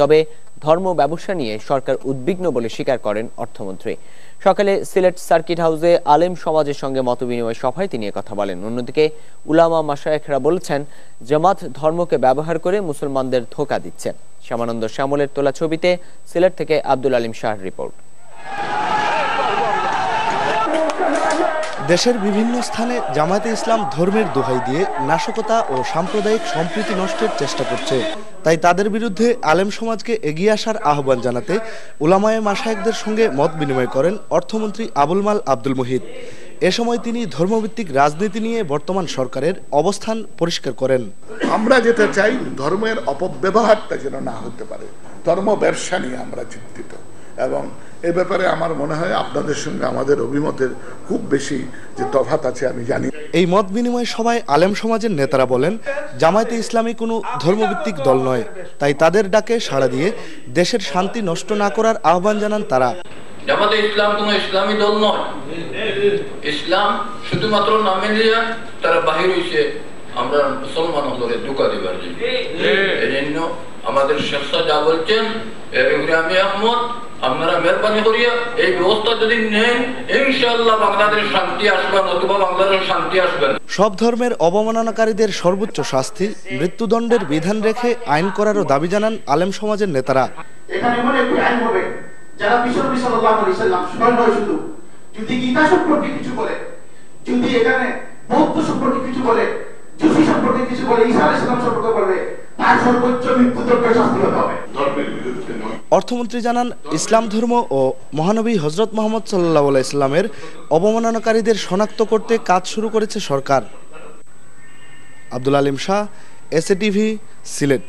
তবে ধর্ম ব্যবসা নিয়ে সরকার উদ্বিগ্ন বলে স্বীকার করেন অর্থমন্ত্রী। সকালে সিলেট সার্কিট হাউসে আলেম সমাজের সঙ্গে মতবিনিময় সভায় তিনি কথা বলেন। অন্যদিকে উলামা মাশায়েখরা বলছেন, জামাত ধর্মকে ব্যবহার করে মুসলমানদের ধোঁকা দিচ্ছে। শ্যামানন্দ শ্যামলের তোলা ছবিতে সিলেট থেকে আব্দুল আলিম শাহর রিপোর্ট। দেশের বিভিন্ন স্থানে জামায়াতে ইসলাম ধর্মের দোহাই দিয়ে নাশকতা ও সাম্প্রদায়িক সম্প্রীতি নষ্টের চেষ্টা করছে। তাই তাদের বিরুদ্ধে আলেম সমাজকে এগিয়ে আসার আহ্বান জানাতে উলামায়ে মাশায়েখদের সঙ্গে মত বিনিময় করেন অর্থমন্ত্রী আবুল মাল আব্দুল মুহিত। এ সময় তিনি ধর্মভিত্তিক রাজনীতি নিয়ে বর্তমান সরকারের অবস্থান পরিষ্কার করেন। আমরা যেটা চাই, ধর্মের অপব্যবহারটা যেন না হতে পারে। ধর্ম ব্যবসা নিয়ে আমরা চিন্তিত এবং এ ব্যাপারে আমার মনে হয় আপনাদের সঙ্গে আমাদের অভিমতের খুব বেশি যে তফাৎ আছে আমি জানি। এই মত বিনিময় সভায় আলেম সমাজের নেতারা বলেন, জামায়াতে ইসলামী কোনো ধর্মভিত্তিক দল নয়, তাই তাদের ডাকে সাড়া দিয়ে দেশের শান্তি নষ্ট না করার আহ্বান জানান তারা। জামায়াতে ইসলাম কোনো ইসলামী দল নয়। ইসলাম শুধুমাত্র নামে দিয়ে তারা বাহির হইছে আমরা মুসলমান হলে ধোঁকা দিবার জন্য। এজন্য আমাদের শেখ যা বলছেন আমি আহমদ, আপনারা মেহরবানি করিয়া এই ব্যবস্থা যদি নেন, ইনশাআল্লাহ বাংলাদেশ শান্তি আসবে, নতুবা বাংলাদেশ শান্তি আসবে না। সব ধর্মের অবমাননাকারীদের সর্বোচ্চ শাস্তি মৃত্যুদণ্ডের বিধান রেখে আইন করারও দাবি জানান আলেম সমাজের নেতারা। এখানে এমন একটি আইন হবে যারা বিশ্বনবী সাল্লাল্লাহু আলাইহি ওয়াসাল্লাম নয় শুধু যদি গীতা সম্পর্কে কিছু বলে, যদি এখানে বৌদ্ধ সম্পর্কে কিছু বলে, সুফি সম্পর্কে কিছু বলে, ঈসা আলাইহিস সালাম সম্পর্কে বলে, তার সর্বোচ্চ মৃত্যুদণ্ডের শাস্তি হতে হবে। ধর্মের বিরুদ্ধে নয়। অর্থমন্ত্রী জানান, ইসলাম ধর্ম ও মহানবী হযরত মুহাম্মদ সাল্লাল্লাহু আলাইহি সাল্লামের অবমাননাকারীদের শনাক্ত করতে কাজ শুরু করেছে সরকার। Abdul Alim Shah, SA TV, Sylhet.